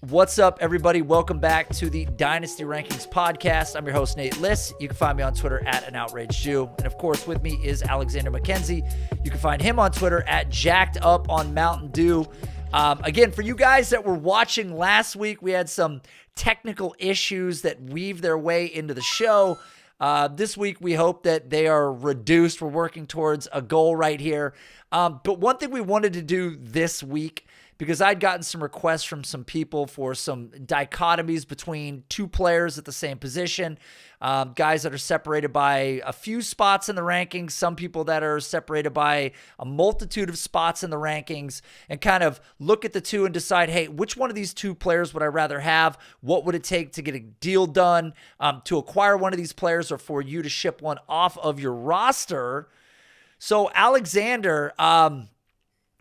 What's up, everybody? Welcome back to the Dynasty Rankings podcast. I'm your host, Nate Liss. You can find me on Twitter at An Outraged Jew. And of course, with me is Alexander MacKenzie. You can find him on Twitter at Jacked Up on Mountain Dew. Again, for you guys that were watching last week, we had some technical issues that weaved their way into the show. This week, we hope that they are reduced. We're working towards a goal right here. But one thing we wanted to do this week, because I'd gotten some requests from some people for some dichotomies between two players at the same position, guys that are separated by a few spots in the rankings, some people that are separated by a multitude of spots in the rankings, and kind of look at the two and decide, hey, which one of these two players would I rather have? What would it take to get a deal done, to acquire one of these players, or for you to ship one off of your roster? So Alexander,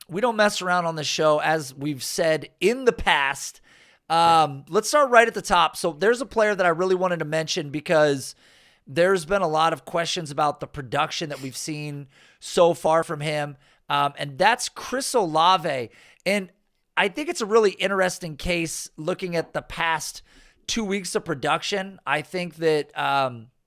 we don't mess around on the show, as we've said in the past. Let's start right at the top. So there's a player that I really wanted to mention because there's been a lot of questions about the production that we've seen so far from him, and that's Chris Olave. And I think it's a really interesting case looking at the past 2 weeks of production. I think that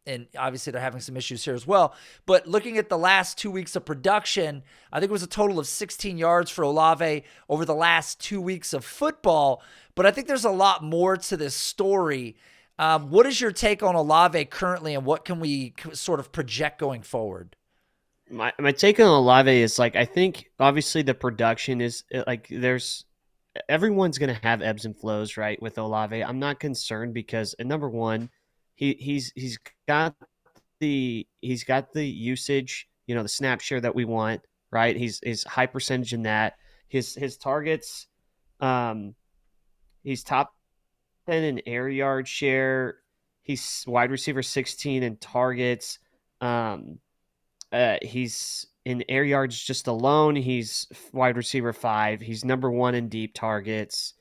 and obviously they're having some issues here as well. But looking at the last 2 weeks of production, I think it was a total of 16 yards for Olave over the last 2 weeks of football. But I think there's a lot more to this story. What is your take on Olave currently, and what can we sort of project going forward? My take on Olave is, like, I think obviously the production is like, everyone's going to have ebbs and flows, right, with Olave. I'm not concerned because, number one, He's got the usage, the snap share that we want, right? He's high percentage in that. His targets, he's top 10 in air yard share. He's wide receiver 16 in targets. He's in air yards just alone. He's wide receiver 5. He's number 1 in deep targets.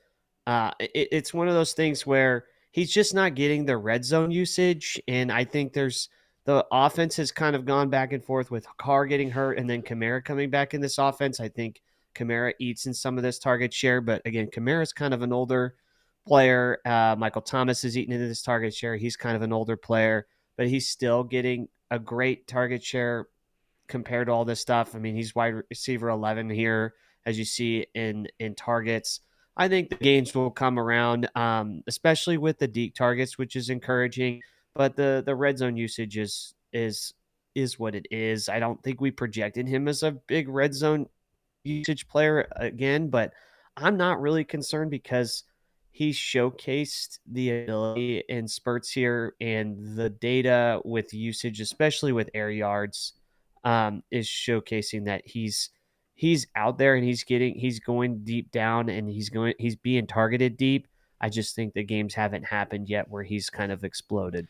It's one of those things where he's just not getting the red zone usage, and I think the offense has kind of gone back and forth with Carr getting hurt and then Kamara coming back in this offense. I think Kamara eats in some of this target share, but again, Kamara's kind of an older player. Michael Thomas is eating into this target share. He's kind of an older player, but he's still getting a great target share compared to all this stuff. I mean, he's wide receiver 11 here, as you see in targets. I think the games will come around, especially with the deep targets, which is encouraging. But the red zone usage is what it is. I don't think we projected him as a big red zone usage player again, but I'm not really concerned because he showcased the ability in spurts here, and the data with usage, especially with air yards, is showcasing that he's out there and he's going deep down, and he's being targeted deep. I just think the games haven't happened yet where he's kind of exploded.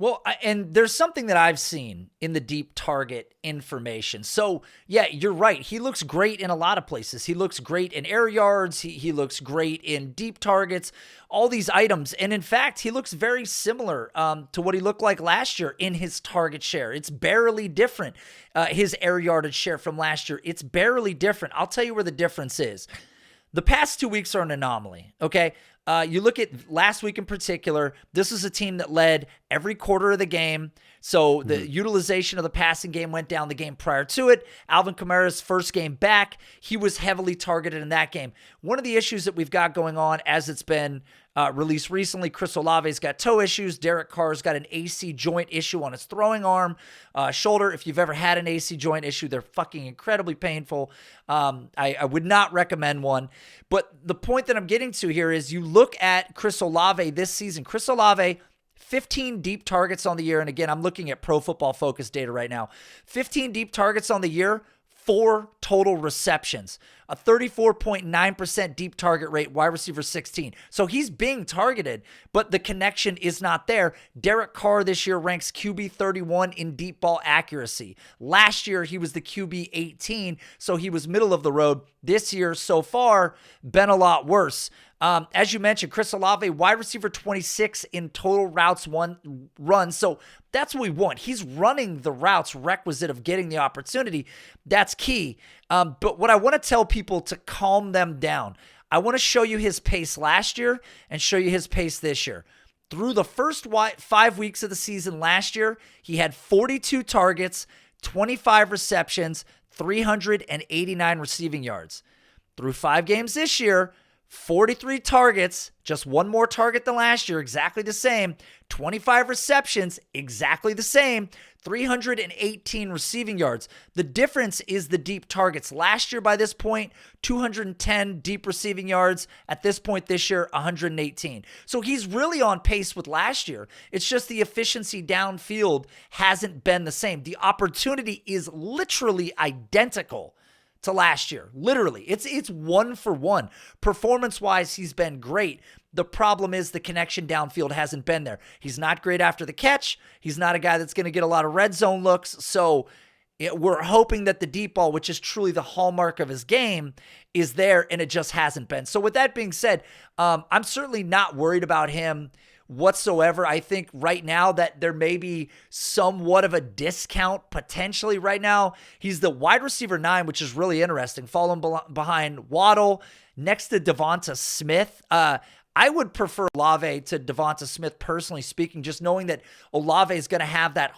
Well, and there's something that I've seen in the deep target information. So, yeah, you're right. He looks great in a lot of places. He looks great in air yards. He looks great in deep targets, all these items. And in fact, he looks very similar to what he looked like last year in his target share. It's barely different. His air yardage share from last year, it's barely different. I'll tell you where the difference is. The past 2 weeks are an anomaly, okay? You look at last week in particular, this is a team that led every quarter of the game. So the utilization of the passing game went down the game prior to it. Alvin Kamara's first game back, he was heavily targeted in that game. One of the issues that we've got going on, as it's been released recently, Chris Olave's got toe issues. Derek Carr's got an AC joint issue on his throwing arm, shoulder. If you've ever had an AC joint issue, they're fucking incredibly painful. I would not recommend one. But the point that I'm getting to here is you look at Chris Olave this season. Chris Olave, 15 deep targets on the year. And again, I'm looking at Pro Football Focus data right now. 15 deep targets on the year, 4 total receptions, a 34.9% deep target rate, wide receiver 16. So he's being targeted, but the connection is not there. Derek Carr this year ranks QB 31 in deep ball accuracy. Last year, he was the QB 18, so he was middle of the road. This year, so far, been a lot worse. As you mentioned, Chris Olave, wide receiver 26 in total routes run. So that's what we want. He's running the routes requisite of getting the opportunity. That's key. But what I want to tell people to calm them down, I want to show you his pace last year and show you his pace this year. Through the first 5 weeks of the season last year, he had 42 targets, 25 receptions, 389 receiving yards. Through 5 games this year, 43 targets, just one more target than last year, exactly the same. 25 receptions, exactly the same. 318 receiving yards. The difference is the deep targets. Last year, by this point, 210 deep receiving yards. At this point this year, 118. So he's really on pace with last year. It's just the efficiency downfield hasn't been the same. The opportunity is literally identical to last year. Literally. It's 1 for 1. Performance-wise, he's been great. The problem is the connection downfield hasn't been there. He's not great after the catch. He's not a guy that's going to get a lot of red zone looks. So we're hoping that the deep ball, which is truly the hallmark of his game, is there, and it just hasn't been. So with that being said, I'm certainly not worried about him whatsoever. I think right now that there may be somewhat of a discount potentially right now. He's the wide receiver 9, which is really interesting, following behind Waddle, next to Devonta Smith. I would prefer Olave to Devonta Smith, personally speaking, just knowing that Olave is going to have that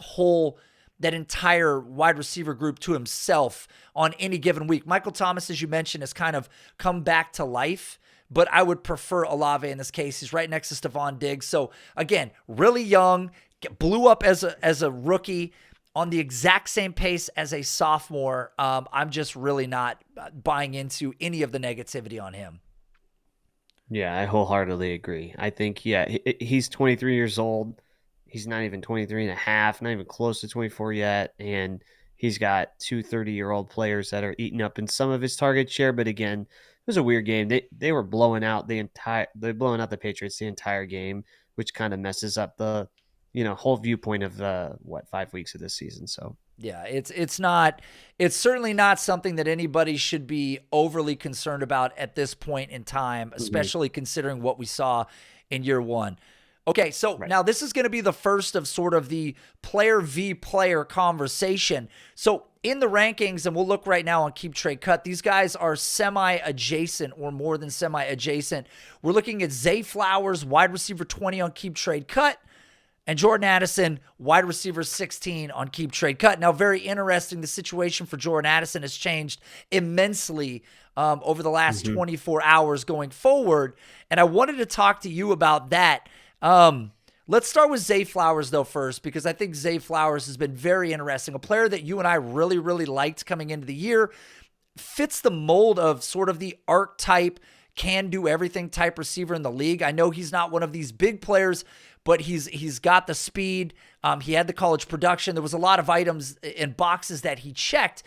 entire wide receiver group to himself on any given week. Michael Thomas, as you mentioned, has kind of come back to life, but I would prefer Olave in this case. He's right next to Stephon Diggs. So again, really young, blew up as a rookie on the exact same pace as a sophomore. I'm just really not buying into any of the negativity on him. Yeah, I wholeheartedly agree. I think, he's 23 years old. He's not even 23 and a half, not even close to 24 yet. And he's got 2 30-year-old players that are eating up in some of his target share. But again, it was a weird game. They were blowing out they're blowing out the Patriots the entire game, which kind of messes up the whole viewpoint of the 5 weeks of this season. So yeah, it's certainly not something that anybody should be overly concerned about at this point in time, especially considering what we saw in year 1. Okay, so Now this is going to be the first of sort of the player v player conversation. So in the rankings, and we'll look right now on Keep Trade Cut, these guys are semi-adjacent or more than semi-adjacent. We're looking at Zay Flowers, wide receiver 20 on Keep Trade Cut, and Jordan Addison, wide receiver 16 on Keep Trade Cut. Now, very interesting. The situation for Jordan Addison has changed immensely over the last 24 hours going forward, and I wanted to talk to you about that. Let's start with Zay Flowers, though, first, because I think Zay Flowers has been very interesting. A player that you and I really, really liked coming into the year. Fits the mold of sort of the archetype, can-do-everything type receiver in the league. I know he's not one of these big players, but he's got the speed. He had the college production. There was a lot of items and boxes that he checked.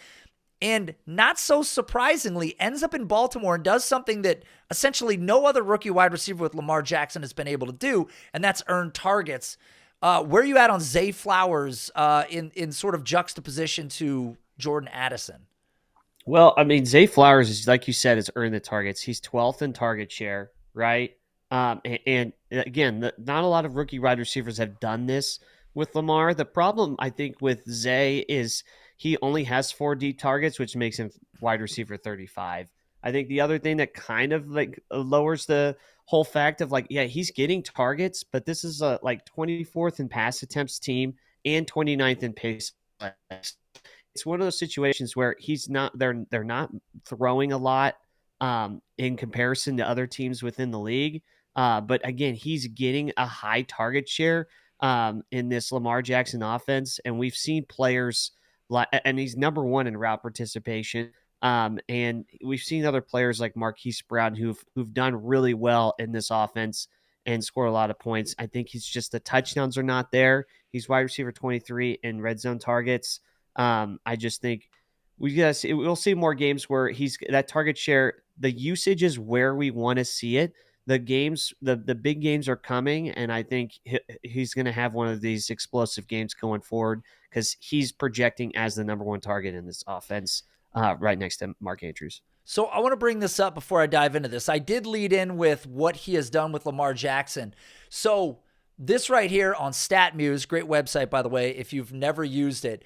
And not so surprisingly, ends up in Baltimore and does something that essentially no other rookie wide receiver with Lamar Jackson has been able to do, and that's earn targets. Where are you at on Zay Flowers in sort of juxtaposition to Jordan Addison? Well, I mean, Zay Flowers, is like you said, has earned the targets. He's 12th in target share, right? And again, not a lot of rookie wide receivers have done this with Lamar. The problem, I think, with Zay is he only has 4 deep targets, which makes him wide receiver 35. I think the other thing that kind of lowers the whole fact of he's getting targets, but this is a 24th in pass attempts team and 29th in pace. It's one of those situations where they're not throwing a lot in comparison to other teams within the league. But again, he's getting a high target share in this Lamar Jackson offense, and we've seen players and he's number 1 in route participation. And we've seen other players like Marquise Brown who've done really well in this offense and score a lot of points. I think he's just the touchdowns are not there. He's wide receiver 23 in red zone targets. I just think we'll see more games where he's that target share. The usage is where we want to see it. The games, the big games are coming, and I think he's going to have one of these explosive games going forward because he's projecting as the number 1 target in this offense, right next to Mark Andrews. So I want to bring this up before I dive into this. I did lead in with what he has done with Lamar Jackson. So This right here on StatMuse, great website, by the way, if you've never used it.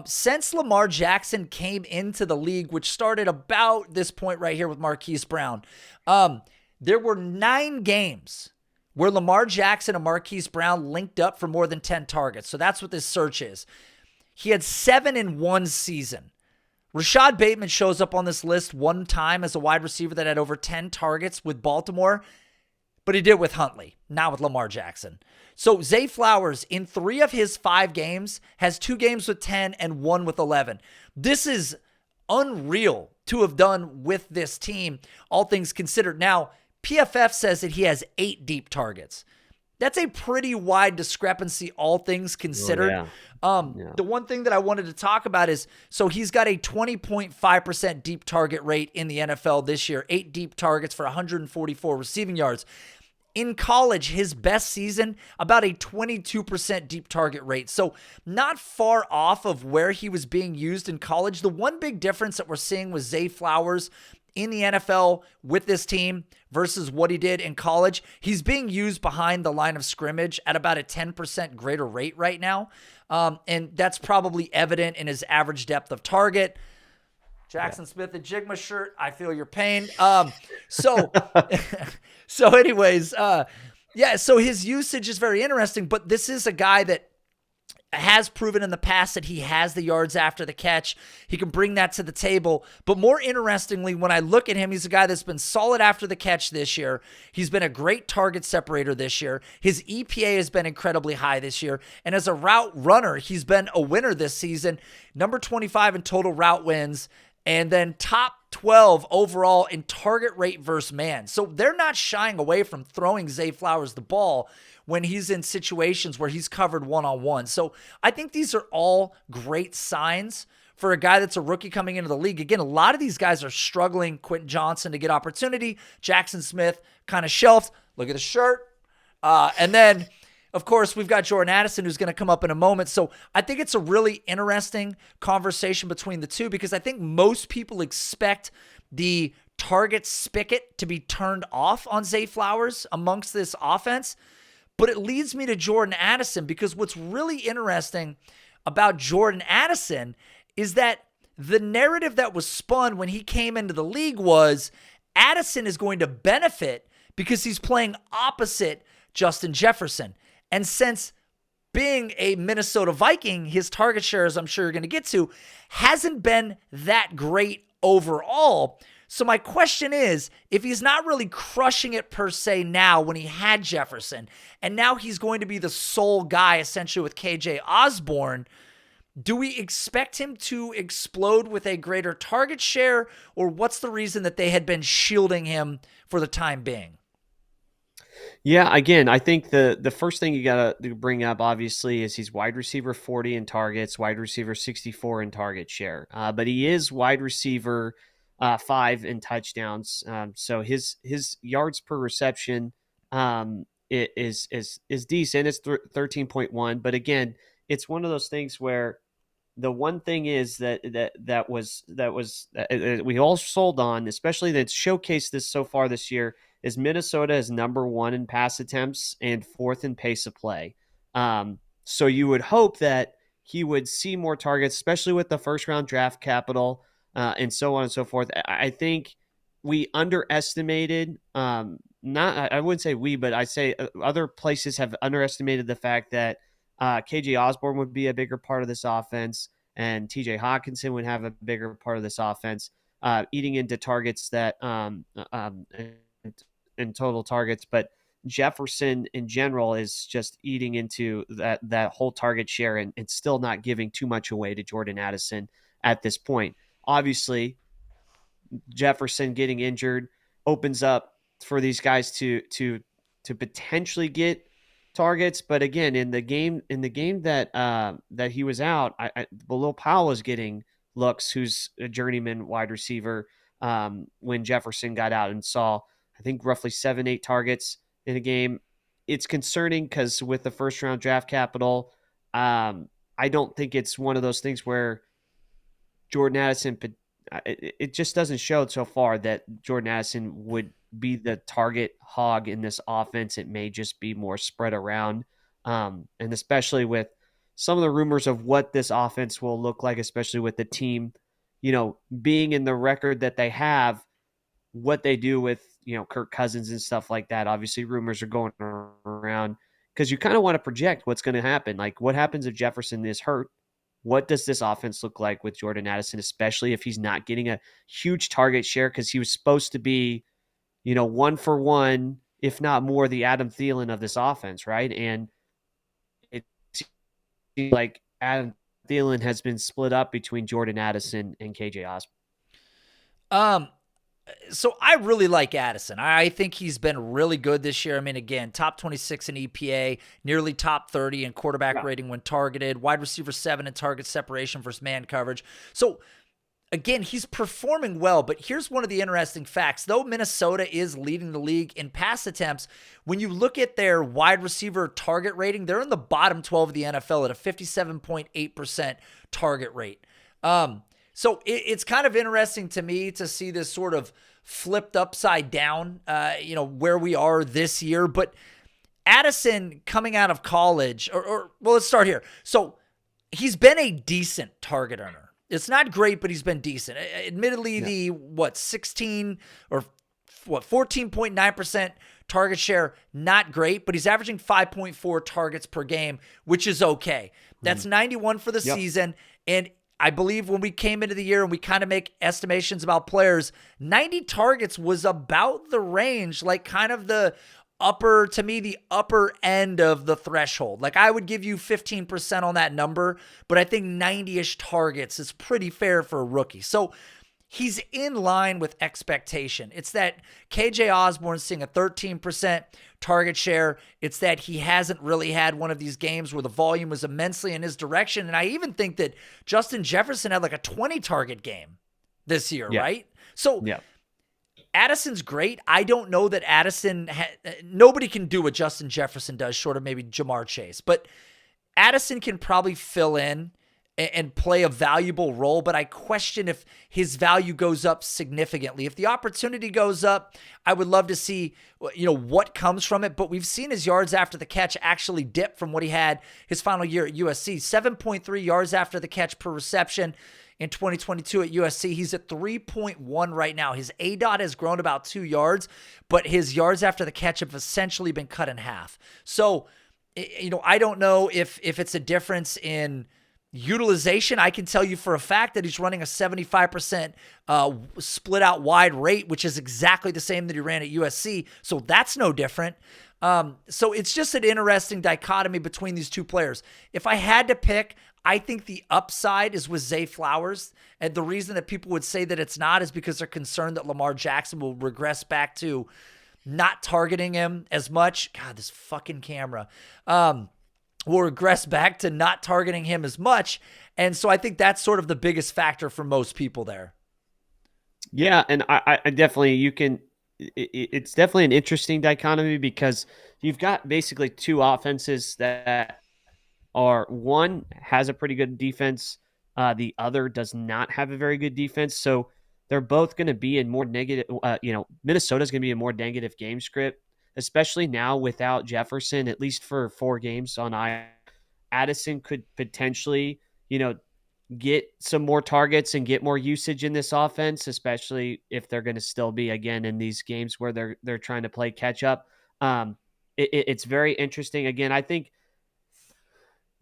Since Lamar Jackson came into the league, which started about this point right here with Marquise Brown, there were 9 games where Lamar Jackson and Marquise Brown linked up for more than 10 targets. So that's what this search is. He had 7 in one season. Rashad Bateman shows up on this list one time as a wide receiver that had over 10 targets with Baltimore, but he did with Huntley, not with Lamar Jackson. So Zay Flowers, in 3 of his 5 games, has 2 games with 10 and 1 with 11. This is unreal to have done with this team, all things considered. Now, PFF says that he has 8 deep targets. That's a pretty wide discrepancy, all things considered. The one thing that I wanted to talk about is, so he's got a 20.5% deep target rate in the NFL this year, 8 deep targets for 144 receiving yards. In college, his best season, about a 22% deep target rate. So not far off of where he was being used in college. The one big difference that we're seeing with Zay Flowers in the NFL with this team versus what he did in college, he's being used behind the line of scrimmage at about a 10% greater rate right now. And that's probably evident in his average depth of target. Jackson Smith, the Jigma shirt, I feel your pain. So anyways, so his usage is very interesting, but this is a guy that has proven in the past that he has the yards after the catch. He can bring that to the table. But more interestingly, when I look at him, he's a guy that's been solid after the catch this year. He's been a great target separator this year. His EPA has been incredibly high this year. And as a route runner, he's been a winner this season. Number 25 in total route wins. And then top 12 overall in target rate versus man. So they're not shying away from throwing Zay Flowers the ball when he's in situations where he's covered one-on-one. So I think these are all great signs for a guy that's a rookie coming into the league. Again, a lot of these guys are struggling. Quentin Johnson to get opportunity. Jackson Smith kind of shelved. Look at the shirt. And then, of course, we've got Jordan Addison, who's going to come up in a moment. So I think it's a really interesting conversation between the two, because I think most people expect the target spigot to be turned off on Zay Flowers amongst this offense. But it leads me to Jordan Addison, because what's really interesting about Jordan Addison is that the narrative that was spun when he came into the league was Addison is going to benefit because he's playing opposite Justin Jefferson. And since being a Minnesota Viking, his target share, as I'm sure you're going to get to, hasn't been that great overall. So my question is, if he's not really crushing it per se now when he had Jefferson, and now he's going to be the sole guy essentially with KJ Osborne, do we expect him to explode with a greater target share, or what's the reason that they had been shielding him for the time being? Yeah, again, I think the first thing you got to bring up, obviously, is he's wide receiver 40 in targets, wide receiver 64 in target share. But he is wide receiver 5 in touchdowns. So his yards per reception is decent. It's 13.1. But again, it's one of those things where the one thing is that was we all sold on, especially that's showcased this so far this year, is Minnesota is number 1 in pass attempts and 4th in pace of play. So you would hope that he would see more targets, especially with the first round draft capital and so on and so forth. I think we underestimated, I wouldn't say we, but I say other places have underestimated the fact that KJ Osborne would be a bigger part of this offense, and TJ Hawkinson would have a bigger part of this offense, eating into targets that in total targets, but Jefferson in general is just eating into that whole target share and still not giving too much away to Jordan Addison at this point. Obviously, Jefferson getting injured opens up for these guys to potentially get targets, but again, in the game that he was out, Bilal Powell was getting looks, who's a journeyman wide receiver, when Jefferson got out, and saw, I think, roughly 7-8 targets in a game. It's concerning because with the first round draft capital, I don't think it's one of those things where Jordan Addison, it just doesn't show so far that Jordan Addison would be the target hog in this offense. It may just be more spread around. And especially with some of the rumors of what this offense will look like, especially with the team, being in the record that they have, what they do with, Kirk Cousins and stuff like that. Obviously, rumors are going around because you kind of want to project what's going to happen. Like, what happens if Jefferson is hurt? What does this offense look like with Jordan Addison, especially if he's not getting a huge target share? Because he was supposed to be, 1-for-1, if not more, the Adam Thielen of this offense, right? And it seems like Adam Thielen has been split up between Jordan Addison and KJ Osborne. So I really like Addison. I think he's been really good this year. I mean, again, top 26 in EPA, nearly top 30 in quarterback rating when targeted, wide receiver 7 in target separation versus man coverage. So again, he's performing well, but here's one of the interesting facts. Though Minnesota is leading the league in pass attempts, when you look at their wide receiver target rating, they're in the bottom 12 of the NFL at a 57.8% target rate. So it's kind of interesting to me to see this sort of flipped upside down, where we are this year. But Addison coming out of college, well, let's start here. So he's been a decent target earner. It's not great, but he's been decent. Admittedly, the 14.9% target share, not great, but he's averaging 5.4 targets per game, which is okay. That's 91 for the season. And I believe when we came into the year and we kind of make estimations about players, 90 targets was about the range, like kind of the upper end of the threshold. Like I would give you 15% on that number, but I think 90-ish targets is pretty fair for a rookie. So he's in line with expectation. It's that KJ Osborne seeing a 13% target share. It's that he hasn't really had one of these games where the volume was immensely in his direction. And I even think that Justin Jefferson had like a 20 target game this year, right? So Addison's great. I don't know that Addison, nobody can do what Justin Jefferson does, short of maybe Ja'Marr Chase. But Addison can probably fill in and play a valuable role, but I question if his value goes up significantly. If the opportunity goes up, I would love to see, what comes from it, but we've seen his yards after the catch actually dip from what he had his final year at USC. 7.3 yards after the catch per reception in 2022 at USC. He's at 3.1 right now. His ADOT has grown about 2 yards, but his yards after the catch have essentially been cut in half. So, I don't know if it's a difference in utilization. I can tell you for a fact that he's running a 75% split out wide rate, which is exactly the same that he ran at USC. So that's no different. So it's just an interesting dichotomy between these two players. If I had to pick, I think the upside is with Zay Flowers. And the reason that people would say that it's not is because they're concerned that Lamar Jackson will regress back to not targeting him as much. God, this fucking camera. Will regress back to not targeting him as much. And so I think that's sort of the biggest factor for most people there. Yeah, and I definitely, it's definitely an interesting dichotomy because you've got basically two offenses that are, one has a pretty good defense, the other does not have a very good defense. So they're both going to be in more negative, Minnesota's going to be a more negative game script, especially now without Jefferson, at least for 4 games on IR. Addison could potentially, get some more targets and get more usage in this offense, especially if they're going to still be, again, in these games where they're trying to play catch up. It's very interesting. Again, I think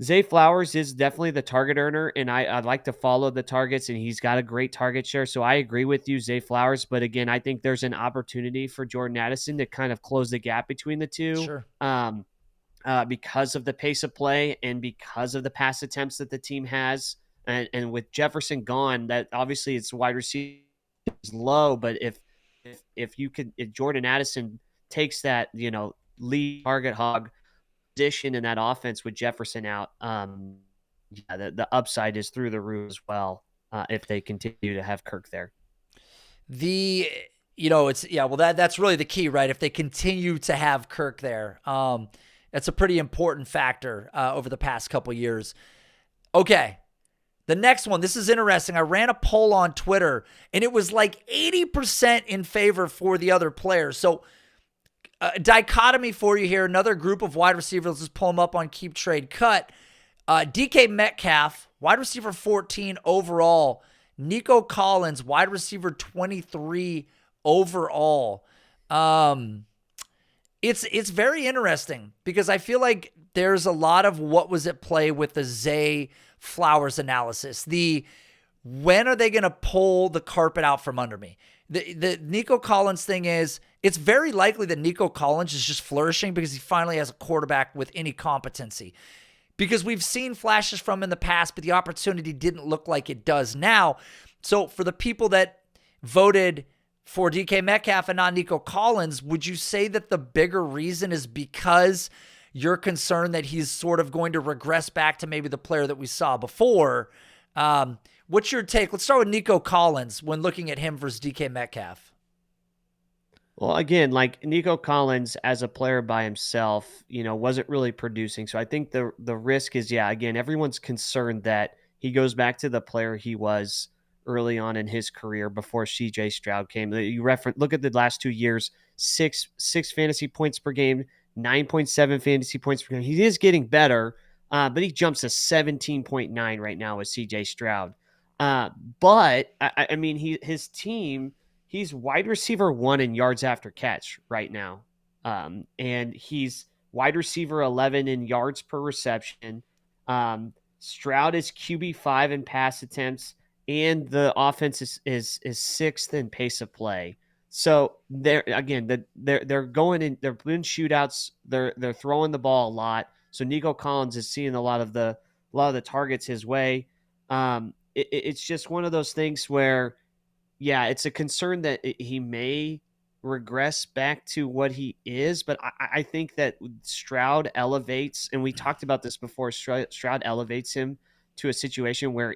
Zay Flowers is definitely the target earner, and I'd like to follow the targets, and he's got a great target share. So I agree with you, Zay Flowers. But again, I think there's an opportunity for Jordan Addison to kind of close the gap between the two. Sure. Because of the pace of play and because of the pass attempts that the team has. And with Jefferson gone, that obviously it's wide receiver is low, but if Jordan Addison takes that, lead target hog position in that offense with Jefferson out, the upside is through the roof as well, if they continue to have Kirk there. That's really the key, right? If they continue to have Kirk there, that's a pretty important factor over the past couple years. Okay. The next one, this is interesting. I ran a poll on Twitter, and it was like 80% in favor for the other players. So dichotomy for you here. Another group of wide receivers. Let's just pull them up on Keep Trade Cut. DK Metcalf, wide receiver 14 overall. Nico Collins, wide receiver 23 overall. It's very interesting because I feel like there's a lot of what was at play with the Zay Flowers analysis. When are they going to pull the carpet out from under me? The Nico Collins thing is, it's very likely that Nico Collins is just flourishing because he finally has a quarterback with any competency. Because we've seen flashes from him in the past, but the opportunity didn't look like it does now. So for the people that voted for DK Metcalf and not Nico Collins, would you say that the bigger reason is because you're concerned that he's sort of going to regress back to maybe the player that we saw before? What's your take? Let's start with Nico Collins when looking at him versus DK Metcalf. Well, again, like Nico Collins as a player by himself, wasn't really producing. So I think the risk is, again, everyone's concerned that he goes back to the player he was early on in his career before CJ Stroud came. You look at the last 2 years, six fantasy points per game, 9.7 fantasy points per game. He is getting better, but he jumps to 17.9 right now with CJ Stroud. But I mean, his team, he's wide receiver 1 in yards after catch right now. And he's wide receiver 11 in yards per reception. Stroud is QB5 in pass attempts, and the offense is 6th in pace of play. So they're going in, they're in shootouts. They're throwing the ball a lot. So Nico Collins is seeing a lot of the targets his way. It's just one of those things where, it's a concern that he may regress back to what he is, but I think that Stroud elevates, and we talked about this before, Stroud elevates him to a situation where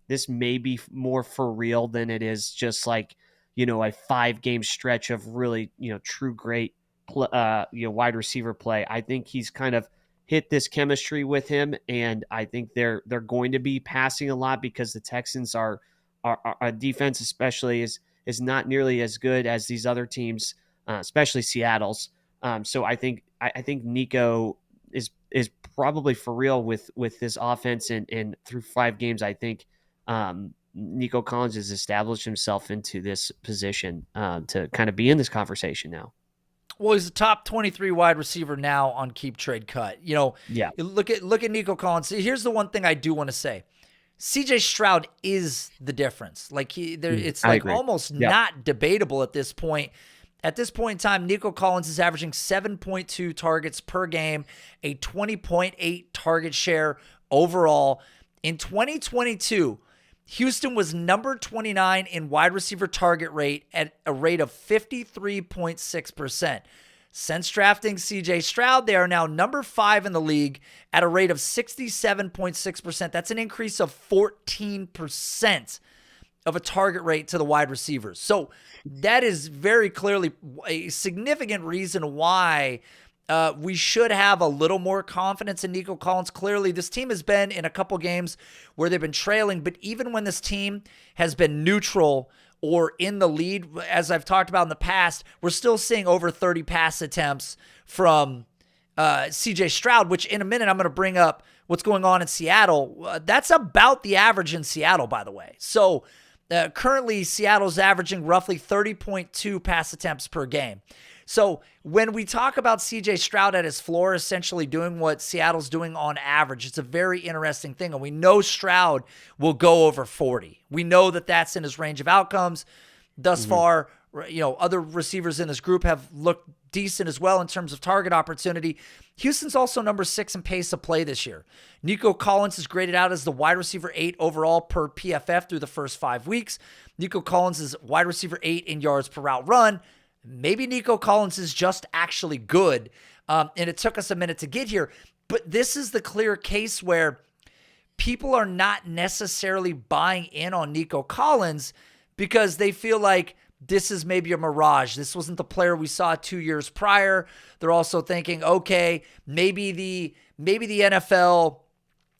this may be more for real than it is just like, a 5-game stretch of really, true great, wide receiver play. I think he's kind of hit this chemistry with him, and I think they're going to be passing a lot because the Texans are defense especially is not nearly as good as these other teams, especially Seattle's. So I think Nico is probably for real with this offense, and through 5 games, I think Nico Collins has established himself into this position to kind of be in this conversation now. Well, he's a top 23 wide receiver now on Keep Trade Cut. Look at Nico Collins. Here's the one thing I do want to say. CJ Stroud is the difference. It's like almost not debatable at this point. At this point in time, Nico Collins is averaging 7.2 targets per game, a 20.8 target share overall. In 2022, Houston was number 29 in wide receiver target rate at a rate of 53.6%. Since drafting CJ Stroud, they are now number 5 in the league at a rate of 67.6%. That's an increase of 14% of a target rate to the wide receivers. So that is very clearly a significant reason why we should have a little more confidence in Nico Collins. Clearly, this team has been in a couple games where they've been trailing, but even when this team has been neutral or in the lead, as I've talked about in the past, we're still seeing over 30 pass attempts from CJ Stroud, which in a minute I'm going to bring up what's going on in Seattle. That's about the average in Seattle, by the way. So currently, Seattle's averaging roughly 30.2 pass attempts per game. So when we talk about CJ Stroud at his floor, essentially doing what Seattle's doing on average, it's a very interesting thing. And we know Stroud will go over 40. We know that that's in his range of outcomes. Thus far, other receivers in this group have looked decent as well in terms of target opportunity. Houston's also number 6 in pace of play this year. Nico Collins is graded out as the wide receiver 8 overall per PFF through the first 5 weeks. Nico Collins is wide receiver 8 in yards per route run. Maybe Nico Collins is just actually good, and it took us a minute to get here. But this is the clear case where people are not necessarily buying in on Nico Collins because they feel like this is maybe a mirage. This wasn't the player we saw 2 years prior. They're also thinking, okay, maybe the NFL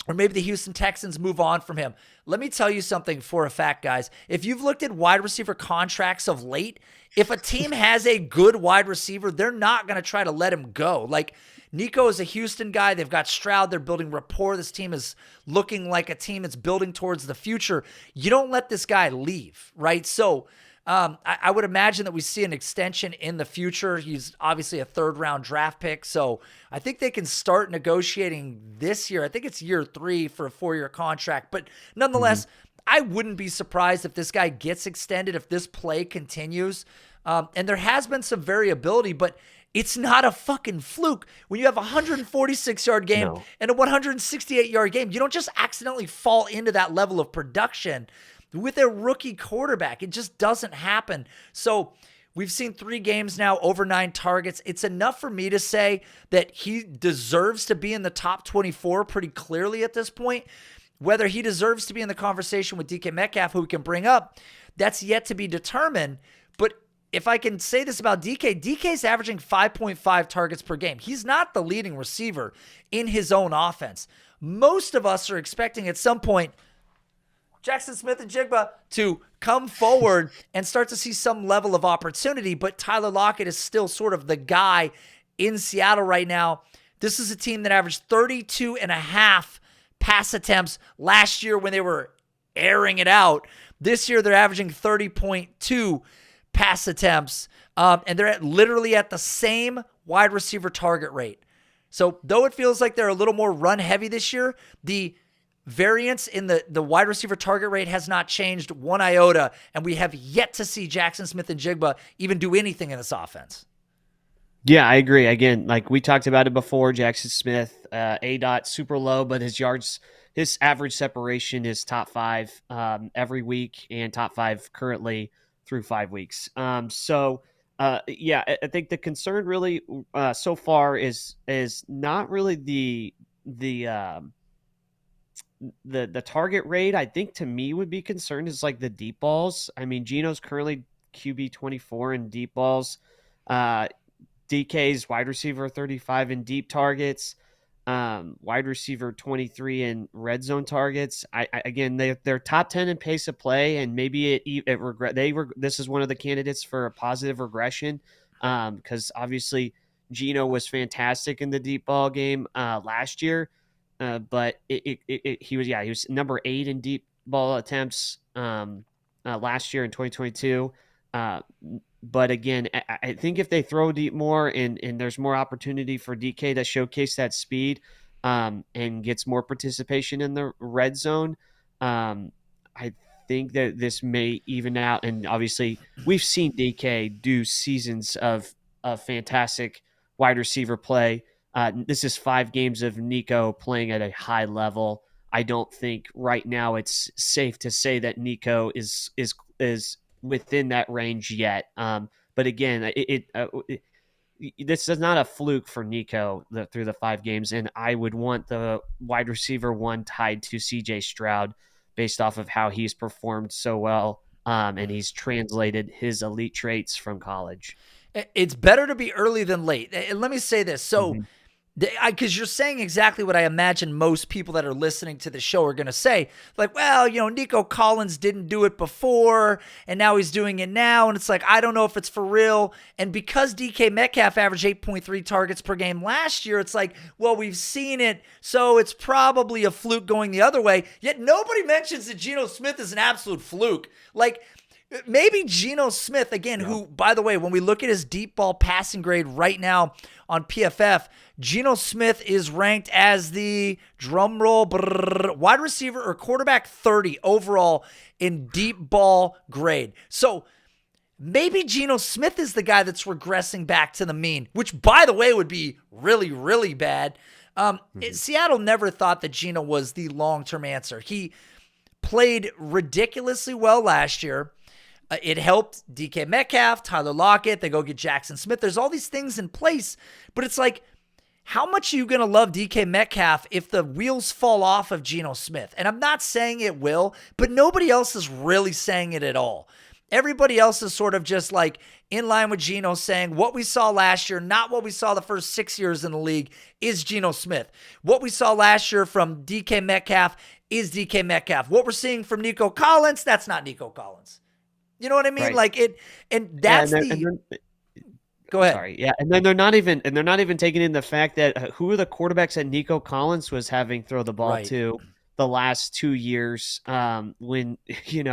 or maybe the Houston Texans move on from him. Let me tell you something for a fact, guys. If you've looked at wide receiver contracts of late, if a team has a good wide receiver, they're not going to try to let him go. Like, Nico is a Houston guy. They've got Stroud. They're building rapport. This team is looking like a team that's building towards the future. You don't let this guy leave, right? So I would imagine that we see an extension in the future. He's obviously a third-round draft pick, so I think they can start negotiating this year. I think it's year 3 for a 4-year contract, but nonetheless, I wouldn't be surprised if this guy gets extended, if this play continues. And there has been some variability, but it's not a fucking fluke. When you have a 146-yard game and a 168-yard game, you don't just accidentally fall into that level of production with a rookie quarterback. It just doesn't happen. So we've seen 3 games now, over 9 targets. It's enough for me to say that he deserves to be in the top 24 pretty clearly at this point. Whether he deserves to be in the conversation with DK Metcalf, who we can bring up, that's yet to be determined. But if I can say this about DK, DK's averaging 5.5 targets per game. He's not the leading receiver in his own offense. Most of us are expecting at some point Jackson Smith-Njigba to come forward and start to see some level of opportunity, but Tyler Lockett is still sort of the guy in Seattle right now. This is a team that averaged 32.5 pass attempts last year when they were airing it out. This year they're averaging 30.2 pass attempts, and they're literally at the same wide receiver target rate. So though it feels like they're a little more run heavy this year, the variance in the wide receiver target rate has not changed one iota, and we have yet to see Jackson Smith-Njigba even do anything in this offense. Yeah, I agree. Again, like we talked about it before, Jackson Smith, ADOT super low, but his average separation is top 5 every week and top 5 currently through 5 weeks. I think the concern really so far is not really the target rate. I think to me would be concerned is like the deep balls. I mean, Geno's currently QB 24 in deep balls. DK's wide receiver 35 in deep targets. Wide receiver 23 in red zone targets. They're top 10 in pace of play, and maybe this is one of the candidates for a positive regression because obviously Geno was fantastic in the deep ball game last year. But he was number 8 in deep ball attempts last year in 2022. But again, I think if they throw deep more and there's more opportunity for DK to showcase that speed and gets more participation in the red zone, I think that this may even out. And obviously, we've seen DK do seasons of fantastic wide receiver play. This is 5 games of Nico playing at a high level. I don't think right now it's safe to say that Nico is within that range yet. But again, this is not a fluke for Nico through the 5 games, and I would want the wide receiver 1 tied to CJ Stroud based off of how he's performed so well, and he's translated his elite traits from college. It's better to be early than late. And let me say this. So, because you're saying exactly what I imagine most people that are listening to the show are going to say. Like, well, Nico Collins didn't do it before, and now he's doing it now. And it's like, I don't know if it's for real. And because DK Metcalf averaged 8.3 targets per game last year, it's like, well, we've seen it, so it's probably a fluke going the other way. Yet nobody mentions that Geno Smith is an absolute fluke. Like, maybe Geno Smith, again, who, by the way, when we look at his deep ball passing grade right now on PFF, Geno Smith is ranked as the wide receiver or quarterback 30 overall in deep ball grade. So maybe Geno Smith is the guy that's regressing back to the mean, which, by the way, would be really, really bad. Seattle never thought that Geno was the long-term answer. He played ridiculously well last year. It helped DK Metcalf, Tyler Lockett. They go get Jackson Smith. There's all these things in place, but it's like, how much are you going to love DK Metcalf if the wheels fall off of Geno Smith? And I'm not saying it will, but nobody else is really saying it at all. Everybody else is sort of just like in line with Geno, saying what we saw last year, not what we saw the first 6 years in the league, is Geno Smith. What we saw last year from DK Metcalf is DK Metcalf. What we're seeing from Nico Collins, that's not Nico Collins. You know what I mean? Right. Like it, and that's go ahead. Sorry. Yeah. And then they're not even taking in the fact that who are the quarterbacks that Nico Collins was having throw the ball to the last 2 years, when, he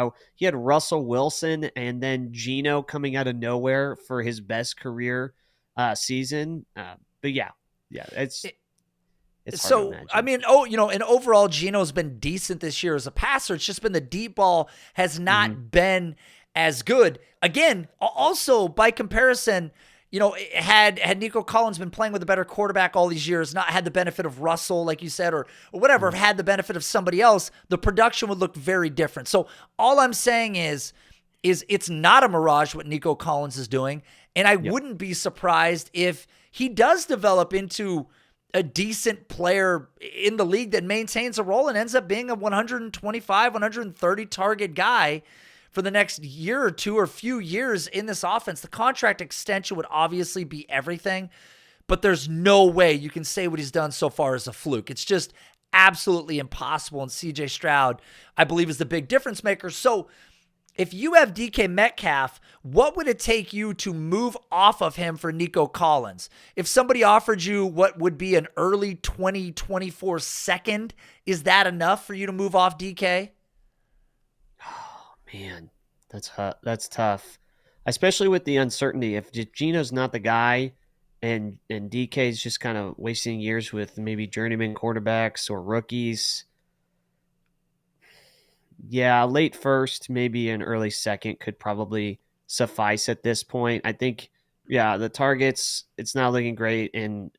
had Russell Wilson and then Geno coming out of nowhere for his best career season. But yeah, it's so, I mean, and overall, Geno's been decent this year as a passer. It's just been the deep ball has not been as good. Again, also by comparison, had Nico Collins been playing with a better quarterback all these years, not had the benefit of Russell, like you said, or whatever, had the benefit of somebody else, the production would look very different. So all I'm saying is it's not a mirage what Nico Collins is doing, and I wouldn't be surprised if he does develop into a decent player in the league that maintains a role and ends up being a 125, 130 target guy for the next year or two or few years in this offense. The contract extension would obviously be everything, but there's no way you can say what he's done so far is a fluke. It's just absolutely impossible, and CJ Stroud, I believe, is the big difference maker. So if you have DK Metcalf, what would it take you to move off of him for Nico Collins? If somebody offered you what would be an early 2024 second, is that enough for you to move off DK? Man, that's tough, especially with the uncertainty. If Geno's not the guy, and DK is just kind of wasting years with maybe journeyman quarterbacks or rookies, yeah, late first, maybe an early second could probably suffice at this point. I think, the targets, it's not looking great in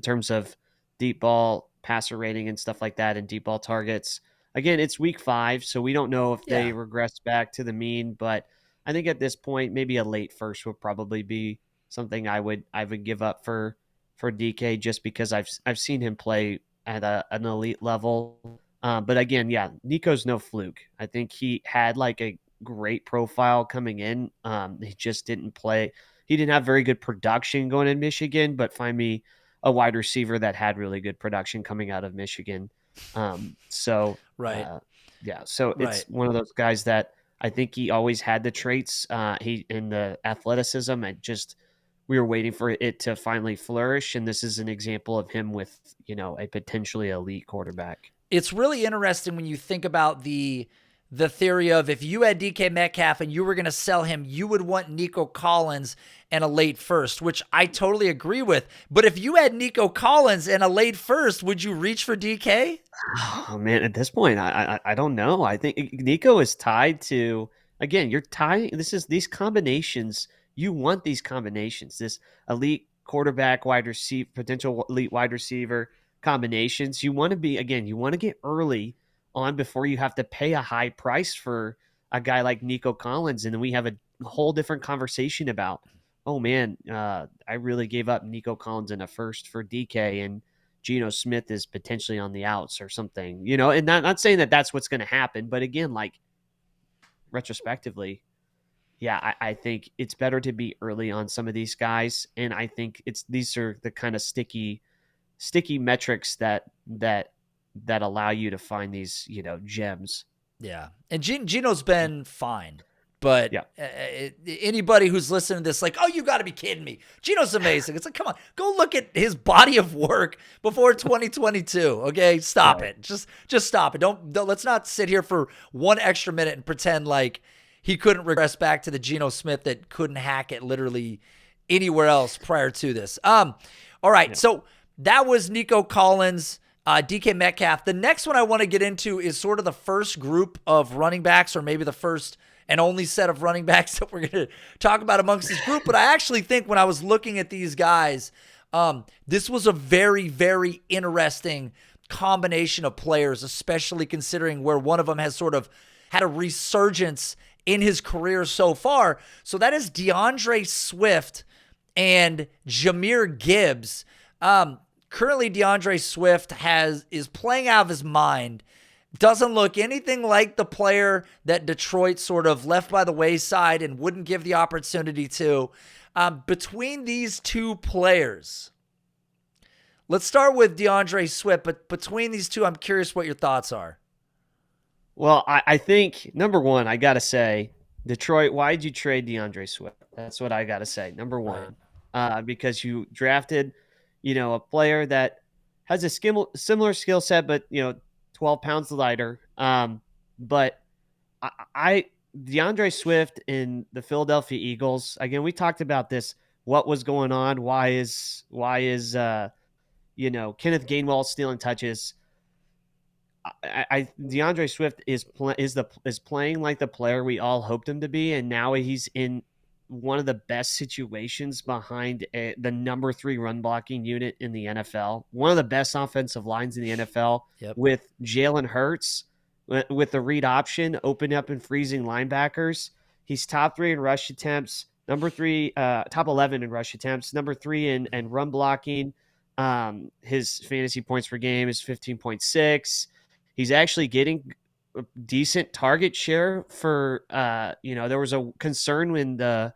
terms of deep ball passer rating and stuff like that, and deep ball targets. Again, it's week 5, so we don't know if they regress back to the mean, but I think at this point, maybe a late first would probably be something I would give up for DK, just because I've seen him play at an elite level. But again, Nico's no fluke. I think he had like a great profile coming in. He just didn't play. He didn't have very good production going in Michigan, but find me a wide receiver that had really good production coming out of Michigan. So it's one of those guys that I think he always had the traits, he in the athleticism, and just we were waiting for it to finally flourish. And this is an example of him with, a potentially elite quarterback. It's really interesting when you think about the theory of if you had DK Metcalf and you were going to sell him, you would want Nico Collins and a late first, which I totally agree with. But if you had Nico Collins and a late first, would you reach for DK? Oh man, at this point, I don't know. I think Nico is tied to, again, you're tying, these combinations, you want these combinations, this elite quarterback, wide receiver, potential elite wide receiver combinations. You want to get early on before you have to pay a high price for a guy like Nico Collins. And then we have a whole different conversation about, oh man, I really gave up Nico Collins in a first for DK, and Geno Smith is potentially on the outs or something, and not saying that that's what's going to happen, but again, like retrospectively, I think it's better to be early on some of these guys. And I think these are the kind of sticky metrics that allow you to find these, gems. Yeah. And Geno's been fine, but anybody who's listening to this, like, oh, you got to be kidding me. Geno's amazing. It's like, come on, go look at his body of work before 2022. Okay. Stop it. Just stop it. Don't let's not sit here for one extra minute and pretend like he couldn't regress back to the Geno Smith that couldn't hack it literally anywhere else prior to this. All right. Yeah. So that was Nico Collins, DK Metcalf. The next one I want to get into is sort of the first group of running backs, or maybe the first and only set of running backs that we're going to talk about amongst this group. But I actually think when I was looking at these guys, this was a very, very interesting combination of players, especially considering where one of them has sort of had a resurgence in his career so far. So that is DeAndre Swift and Jahmyr Gibbs. Currently, DeAndre Swift is playing out of his mind. Doesn't look anything like the player that Detroit sort of left by the wayside and wouldn't give the opportunity to. Between these two players, let's start with DeAndre Swift, but between these two, I'm curious what your thoughts are. Well, I think, number one, I got to say, Detroit, why'd you trade DeAndre Swift? That's what I got to say, number one. Right. Because you drafted, a player that has a similar skill set, but, 12 pounds lighter. But DeAndre Swift in the Philadelphia Eagles, again, we talked about this. What was going on? Why is Kenneth Gainwell stealing touches? DeAndre Swift is playing like the player we all hoped him to be, and now he's in one of the best situations behind the number 3 run blocking unit in the NFL, one of the best offensive lines in the NFL, with Jalen Hurts with the read option, open up and freezing linebackers. He's top 3 in rush attempts, top 11 in rush attempts, number 3 in run blocking. His fantasy points per game is 15.6. He's actually getting a decent target share for, there was a concern in the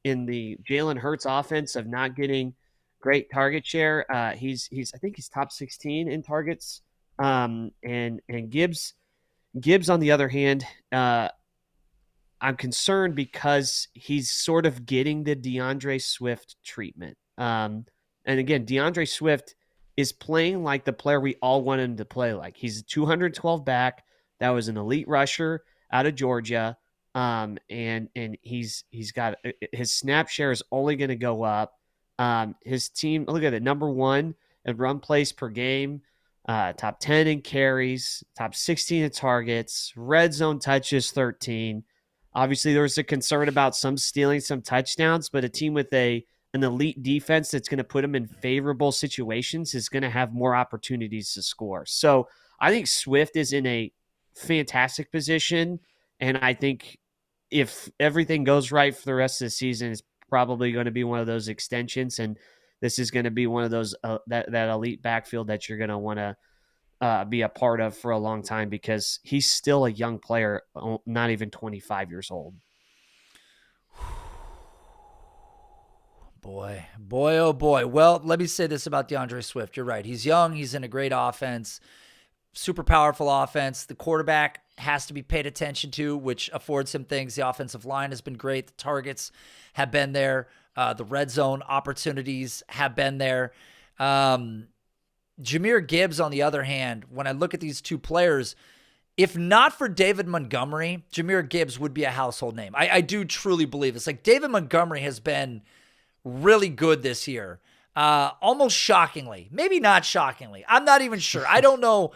Jalen Hurts offense of not getting great target share. I think he's top 16 in targets. And Gibbs on the other hand, I'm concerned because he's sort of getting the DeAndre Swift treatment. And again, DeAndre Swift is playing like the player we all want him to play like. He's a 212 back. That was an elite rusher out of Georgia. And he's got his snap share is only going to go up. His team, look at it, number 1 in run plays per game, top 10 in carries, top 16 in targets, red zone touches 13. Obviously, there was a concern about some stealing some touchdowns, but a team with an elite defense that's going to put them in favorable situations is going to have more opportunities to score. So I think Swift is in a fantastic position, and I think if everything goes right for the rest of the season, it's probably going to be one of those extensions, and this is going to be one of those that elite backfield that you're going to want to be a part of for a long time, because he's still a young player, not even 25 years old. Boy, oh boy. Well, let me say this about DeAndre Swift. You're right. He's young. He's in a great offense, super powerful offense. The quarterback has to be paid attention to, which affords him things. The offensive line has been great. The targets have been there. The red zone opportunities have been there. Jahmyr Gibbs, on the other hand, when I look at these two players, if not for David Montgomery, Jahmyr Gibbs would be a household name. I do truly believe this. Like, David Montgomery has been really good this year. Almost shockingly. Maybe not shockingly. I'm not even sure. I don't know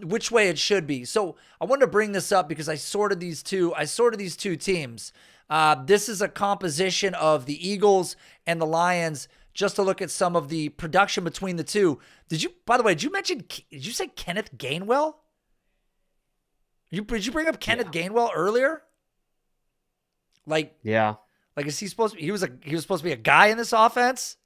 which way it should be. So I wanted to bring this up because I sorted these two teams. This is a composition of the Eagles and the Lions, just to look at some of the production between the two. By the way, did you say Kenneth Gainwell? Did you bring up Kenneth Gainwell earlier? Yeah. Like, is he supposed to be, he was supposed to be a guy in this offense?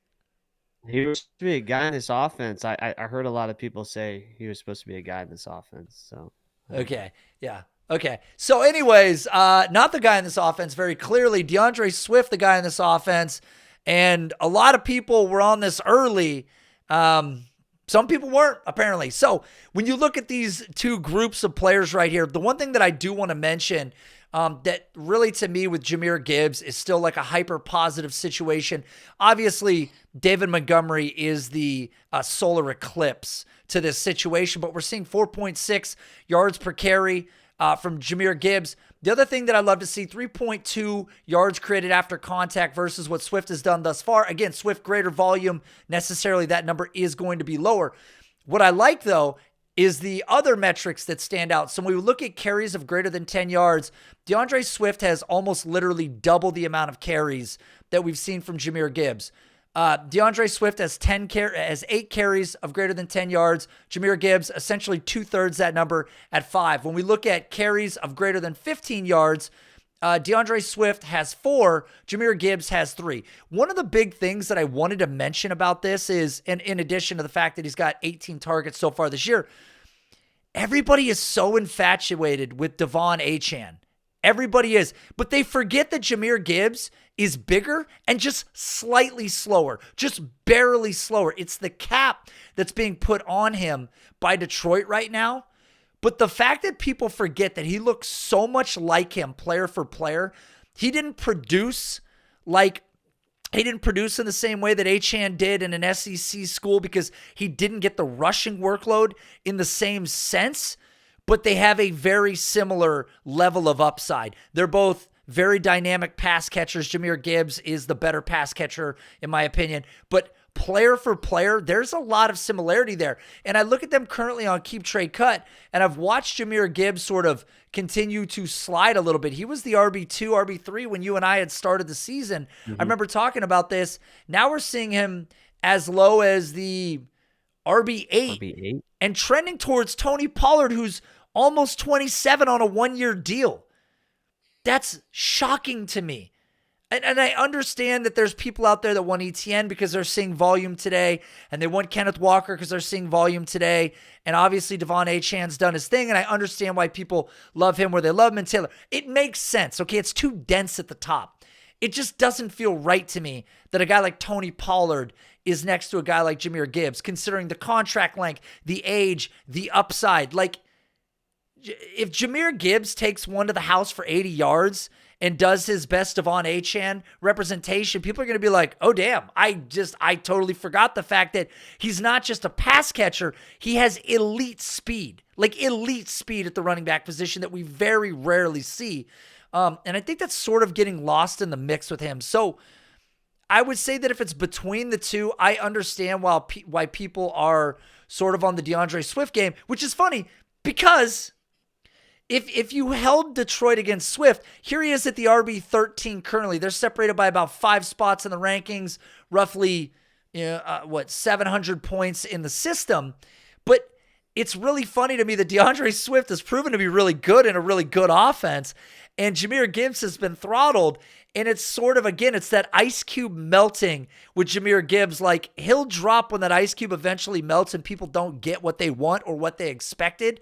He was supposed to be a guy in this offense. I heard a lot of people say he was supposed to be a guy in this offense. So okay. Yeah. Okay. So anyways, not the guy in this offense, very clearly. DeAndre Swift, the guy in this offense. And a lot of people were on this early. Some people weren't, apparently. So when you look at these two groups of players right here, the one thing that I do want to mention that really, to me, with Jahmyr Gibbs is still like a hyper positive situation. Obviously, David Montgomery is the solar eclipse to this situation, but we're seeing 4.6 yards per carry from Jahmyr Gibbs. The other thing that I love to see, 3.2 yards created after contact versus what Swift has done thus far. Again, Swift greater volume, necessarily that number is going to be lower. What I like, though, is the other metrics that stand out. So when we look at carries of greater than 10 yards, DeAndre Swift has almost literally double the amount of carries that we've seen from Jahmyr Gibbs. DeAndre Swift has 8 carries of greater than 10 yards. Jahmyr Gibbs, essentially 2/3 that number at 5. When we look at carries of greater than 15 yards, DeAndre Swift has 4. Jahmyr Gibbs has 3. One of the big things that I wanted to mention about this is, and in addition to the fact that he's got 18 targets so far this year, Everybody is so infatuated with Devon Achane. Everybody is. But they forget that Jahmyr Gibbs is bigger and just slightly slower, just barely slower. It's the cap that's being put on him by Detroit right now. But the fact that people forget that he looks so much like him player for player, he didn't produce in the same way that Achane did in an SEC school because he didn't get the rushing workload in the same sense, but they have a very similar level of upside. They're both very dynamic pass catchers. Jahmyr Gibbs is the better pass catcher, in my opinion. But player for player, there's a lot of similarity there. And I look at them currently on Keep Trade Cut, and I've watched Jahmyr Gibbs sort of continue to slide a little bit. He was the RB2, RB3 when you and I had started the season. I remember talking about this. Now we're seeing him as low as the RB8 and trending towards Tony Pollard, who's almost 27 on a one-year deal. That's shocking to me. And I understand that there's people out there that want ETN because they're seeing volume today, and they want Kenneth Walker because they're seeing volume today, and obviously Devon Achane's done his thing, and I understand why people love him where they love him, and Taylor. It makes sense, okay? It's too dense at the top. It just doesn't feel right to me that a guy like Tony Pollard is next to a guy like Jahmyr Gibbs, considering the contract length, the age, the upside. Like, if Jahmyr Gibbs takes one to the house for 80 yards and does his best Devon Achane representation, people are going to be like, oh, damn, I totally forgot the fact that he's not just a pass catcher. He has elite speed, like elite speed at the running back position that we very rarely see. And I think that's sort of getting lost in the mix with him. So I would say that if it's between the two, I understand why people are sort of on the DeAndre Swift game, which is funny because If you held Detroit against Swift, here he is at the RB13 currently. They're separated by about 5 spots in the rankings, roughly 700 points in the system. But it's really funny to me that DeAndre Swift has proven to be really good in a really good offense, and Jahmyr Gibbs has been throttled. And it's sort of, again, it's that ice cube melting with Jahmyr Gibbs. Like, he'll drop when that ice cube eventually melts and people don't get what they want or what they expected.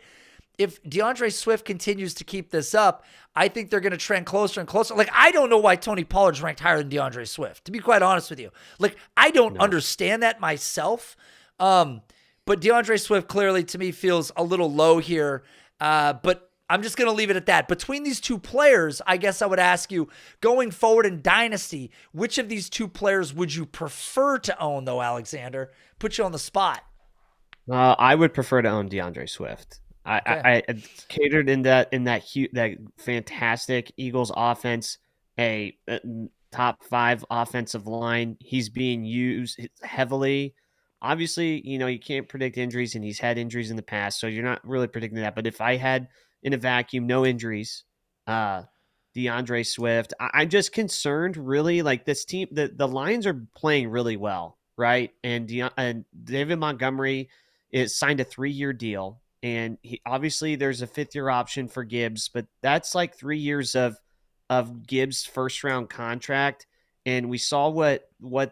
If DeAndre Swift continues to keep this up, I think they're going to trend closer and closer. Like, I don't know why Tony Pollard's ranked higher than DeAndre Swift, to be quite honest with you. Like, I don't understand that myself. But DeAndre Swift clearly, to me, feels a little low here. But I'm just going to leave it at that. Between these two players, I guess I would ask you, going forward in Dynasty, which of these two players would you prefer to own, though, Alexander? Put you on the spot. I would prefer to own DeAndre Swift. I catered in that fantastic Eagles offense, a top 5 offensive line. He's being used heavily. Obviously, you can't predict injuries, and he's had injuries in the past, so you're not really predicting that. But if I had in a vacuum, no injuries, DeAndre Swift, I'm just concerned really, like this team, the Lions are playing really well, right? And David Montgomery is signed a 3-year deal. And obviously there's a 5th-year option for Gibbs, but that's like 3 years of Gibbs' first-round contract. And we saw what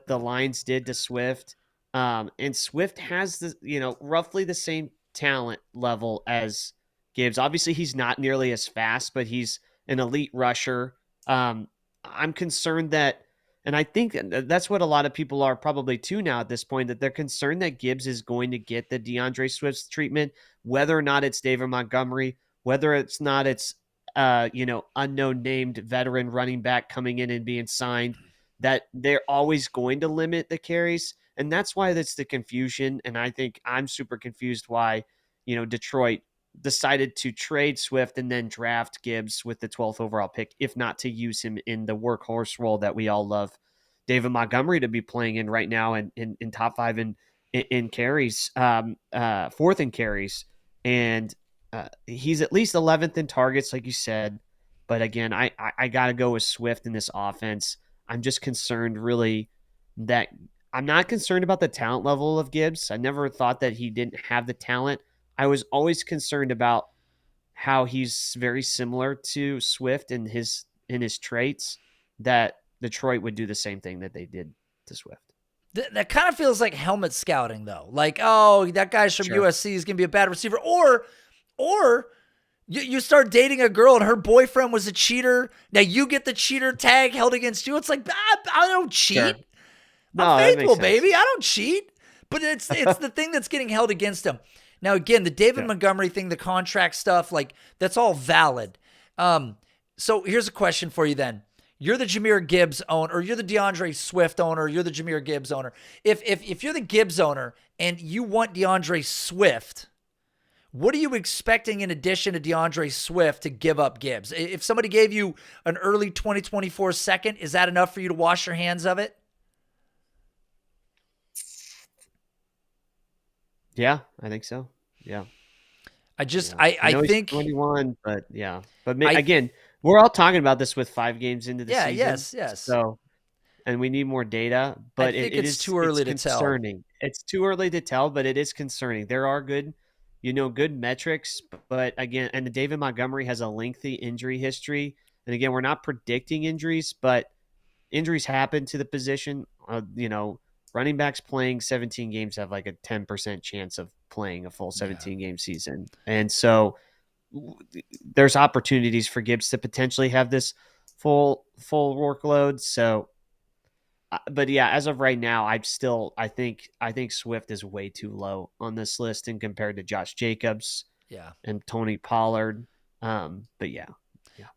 the Lions did to Swift. And Swift has roughly the same talent level as Gibbs. Obviously, he's not nearly as fast, but he's an elite rusher. I'm concerned that, and I think that's what a lot of people are probably too now at this point, that they're concerned that Gibbs is going to get the DeAndre Swift treatment, whether or not it's David Montgomery, whether it's not it's unknown named veteran running back coming in and being signed, that they're always going to limit the carries. And that's why that's the confusion. And I think I'm super confused why, Detroit decided to trade Swift and then draft Gibbs with the 12th overall pick, if not to use him in the workhorse role that we all love David Montgomery to be playing in right now, and in top 5 in carries, 4th in carries. And he's at least 11th in targets, like you said. But again, I got to go with Swift in this offense. I'm just concerned really that I'm not concerned about the talent level of Gibbs. I never thought that he didn't have the talent. I was always concerned about how he's very similar to Swift in his traits, that Detroit would do the same thing that they did to Swift. That kind of feels like helmet scouting, though. Like, oh, that guy's from USC is going to be a bad receiver. Or Or you start dating a girl and her boyfriend was a cheater. Now you get the cheater tag held against you. It's like, I don't cheat. Sure. I'm No, that makes faithful, sense. baby. I don't cheat. But it's the thing that's getting held against him. Now, again, the David Yeah. Montgomery thing, the contract stuff, like that's all valid. So here's a question for you then. You're the Jahmyr Gibbs owner, or you're the DeAndre Swift owner, you're the Jahmyr Gibbs owner. If you're the Gibbs owner and you want DeAndre Swift, what are you expecting in addition to DeAndre Swift to give up Gibbs? If somebody gave you an early 2024 second, is that enough for you to wash your hands of it? Yeah, I think so. Yeah. I just, Yeah. I know think, he's 21, but yeah. But I, again, we're all talking about this with 5 games into the yeah, season. yes. So, and we need more data, I but think it it's is too early to tell. concerning. It's too early to tell, but it is concerning. There are good, good metrics, but again, and David Montgomery has a lengthy injury history. And again, we're not predicting injuries, but injuries happen to the position. Running backs playing 17 games have like a 10% chance of playing a full 17 game season. And so there's opportunities for Gibbs to potentially have this full workload. So, but yeah, as of right now, I think Swift is way too low on this list and compared to Josh Jacobs Yeah. and Tony Pollard. But yeah.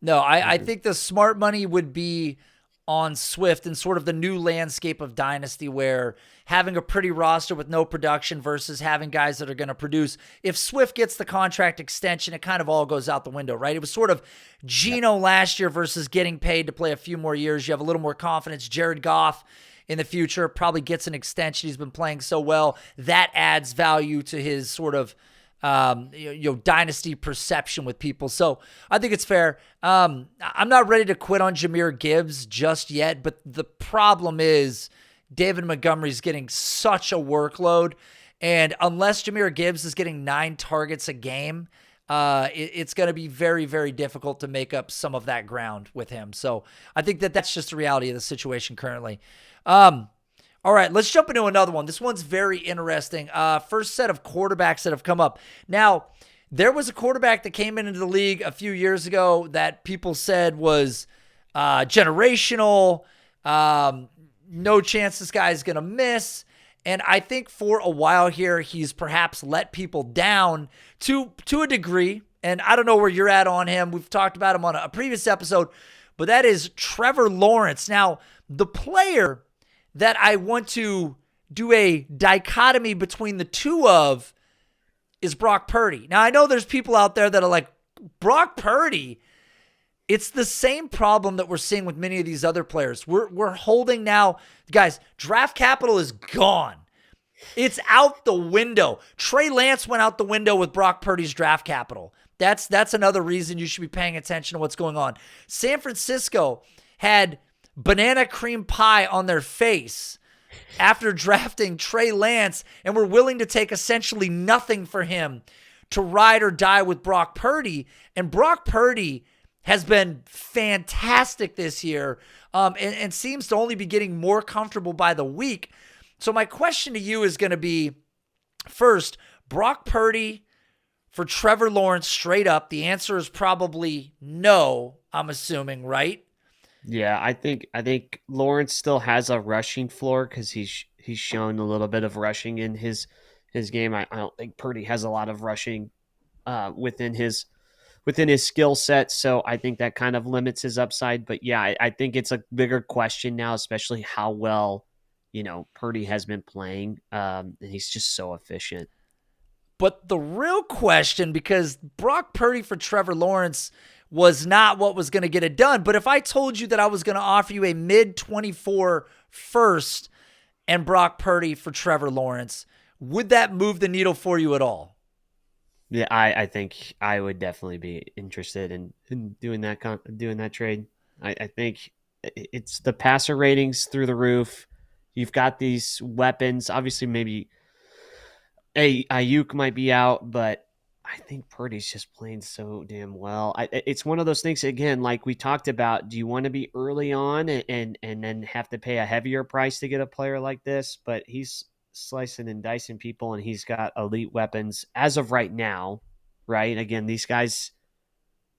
No, I think the smart money would be on Swift and sort of the new landscape of Dynasty where having a pretty roster with no production versus having guys that are going to produce. If Swift gets the contract extension, it kind of all goes out the window, right? It was sort of Geno last year versus getting paid to play a few more years. You have a little more confidence. Jared Goff in the future probably gets an extension. He's been playing so well. That adds value to his sort of dynasty perception with people. So I think it's fair. I'm not ready to quit on Jahmyr Gibbs just yet, but the problem is David Montgomery's getting such a workload. And unless Jahmyr Gibbs is getting 9 targets a game, it's going to be very, very difficult to make up some of that ground with him. So I think that's just the reality of the situation currently. All right, let's jump into another one. This one's very interesting. First set of quarterbacks that have come up. Now, there was a quarterback that came into the league a few years ago that people said was generational. No chance this guy is going to miss. And I think for a while here, he's perhaps let people down to a degree. And I don't know where you're at on him. We've talked about him on a previous episode, but that is Trevor Lawrence. Now, the player that I want to do a dichotomy between the two of is Brock Purdy. Now, I know there's people out there that are like, Brock Purdy, it's the same problem that we're seeing with many of these other players. We're holding now, guys, draft capital is gone. It's out the window. Trey Lance went out the window with Brock Purdy's draft capital. That's another reason you should be paying attention to what's going on. San Francisco had banana cream pie on their face after drafting Trey Lance and were willing to take essentially nothing for him to ride or die with Brock Purdy. And Brock Purdy has been fantastic this year and seems to only be getting more comfortable by the week. So my question to you is going to be, first, Brock Purdy for Trevor Lawrence straight up. The answer is probably no, I'm assuming, right? Yeah, I think Lawrence still has a rushing floor because he's shown a little bit of rushing in his game. I don't think Purdy has a lot of rushing within his skill set, so I think that kind of limits his upside. But yeah, I think it's a bigger question now, especially how well Purdy has been playing, and he's just so efficient. But the real question, because Brock Purdy for Trevor Lawrence was not what was going to get it done. But if I told you that I was going to offer you a mid-24 first and Brock Purdy for Trevor Lawrence, would that move the needle for you at all? Yeah, I think I would definitely be interested in doing that trade. I think it's the passer ratings through the roof. You've got these weapons. Obviously, maybe Ayuk might be out, but I think Purdy's just playing so damn well. It's one of those things, again, like we talked about. Do you want to be early on and then have to pay a heavier price to get a player like this? But he's slicing and dicing people, and he's got elite weapons as of right now. right? Again, these guys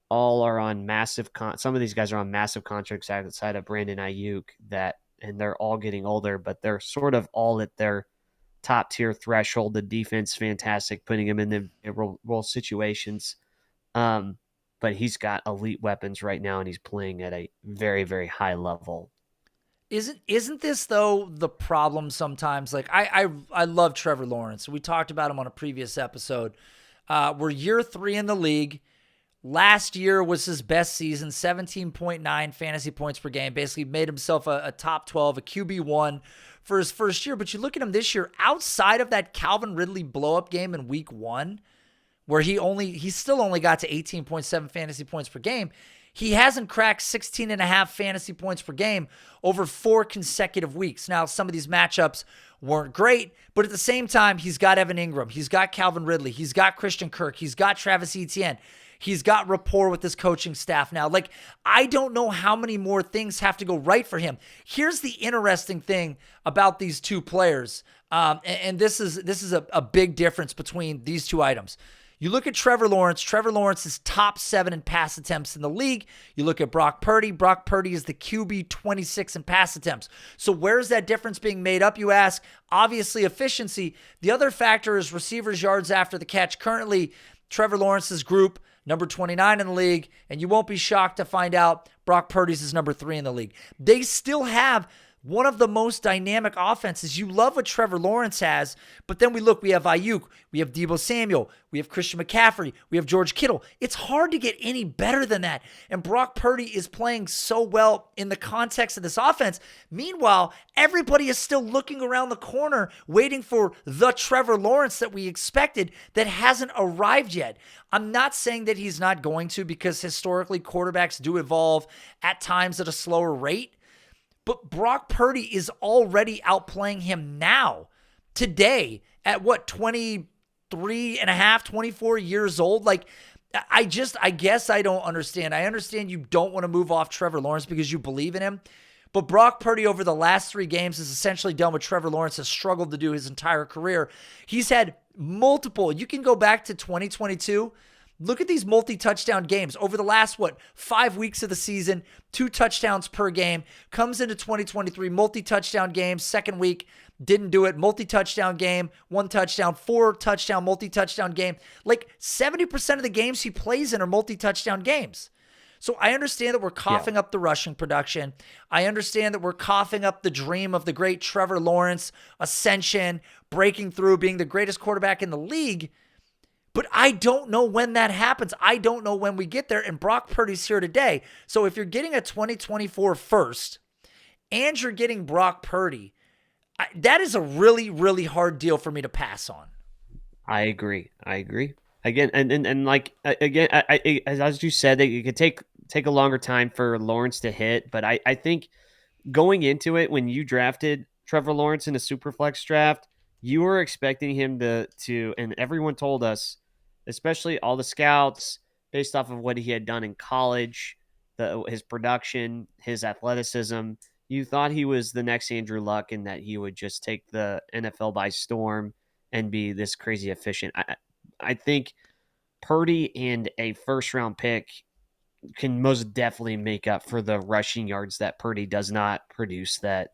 all are on massive some of these guys are on massive contracts outside of Brandon Ayuk and they're all getting older, but they're sort of all at their top tier threshold. The defense, fantastic, putting him in the role situations. But he's got elite weapons right now, and he's playing at a very, very high level. Isn't this though the problem sometimes? Like I love Trevor Lawrence. We talked about him on a previous episode. We're year 3 in the league. Last year was his best season, 17.9 fantasy points per game. Basically made himself a top 12, a QB1 for his first year. But you look at him this year, outside of that Calvin Ridley blow-up game in week 1, where he still only got to 18.7 fantasy points per game, he hasn't cracked 16.5 fantasy points per game over 4 consecutive weeks. Now, some of these matchups weren't great, but at the same time, he's got Evan Ingram, he's got Calvin Ridley, he's got Christian Kirk, he's got Travis Etienne. He's got rapport with his coaching staff now. Like, I don't know how many more things have to go right for him. Here's the interesting thing about these two players, and this is a big difference between these two items. You look at Trevor Lawrence. Trevor Lawrence is top 7 in pass attempts in the league. You look at Brock Purdy. Brock Purdy is the QB 26 in pass attempts. So where's that difference being made up, you ask? Obviously, efficiency. The other factor is receivers' yards after the catch. Currently, Trevor Lawrence's group, number 29 in the league, and you won't be shocked to find out Brock Purdy's is number 3 in the league. They still have one of the most dynamic offenses. You love what Trevor Lawrence has, but then we have Ayuk, we have Deebo Samuel, we have Christian McCaffrey, we have George Kittle. It's hard to get any better than that. And Brock Purdy is playing so well in the context of this offense. Meanwhile, everybody is still looking around the corner, waiting for the Trevor Lawrence that we expected that hasn't arrived yet. I'm not saying that he's not going to, because historically quarterbacks do evolve at times at a slower rate. But Brock Purdy is already outplaying him now, today, at 23 and a half, 24 years old. Like, I guess I don't understand. I understand you don't want to move off Trevor Lawrence because you believe in him. But Brock Purdy over the last 3 games has essentially done what Trevor Lawrence has struggled to do his entire career. He's had multiple. You can go back to 2022. Look at these multi-touchdown games. Over the last, 5 weeks of the season, 2 touchdowns per game. Comes into 2023, multi-touchdown game. Second week, didn't do it. Multi-touchdown game, 1 touchdown, 4 touchdown, multi-touchdown game. Like 70% of the games he plays in are multi-touchdown games. So I understand that we're coughing up the rushing production. I understand that we're coughing up the dream of the great Trevor Lawrence ascension, breaking through, being the greatest quarterback in the league. But I don't know when that happens. I don't know when we get there, and Brock Purdy's here today. So if you're getting a 2024 first and you're getting Brock Purdy, that is a really, really hard deal for me to pass on. I agree. Again, and like, again, as you said, that it could take a longer time for Lawrence to hit, but I think going into it, when you drafted Trevor Lawrence in a Superflex draft, you were expecting him to, and everyone told us, especially all the scouts, based off of what he had done in college, his production, his athleticism, you thought he was the next Andrew Luck and that he would just take the NFL by storm and be this crazy efficient. I think Purdy and a first-round pick can most definitely make up for the rushing yards that Purdy does not produce that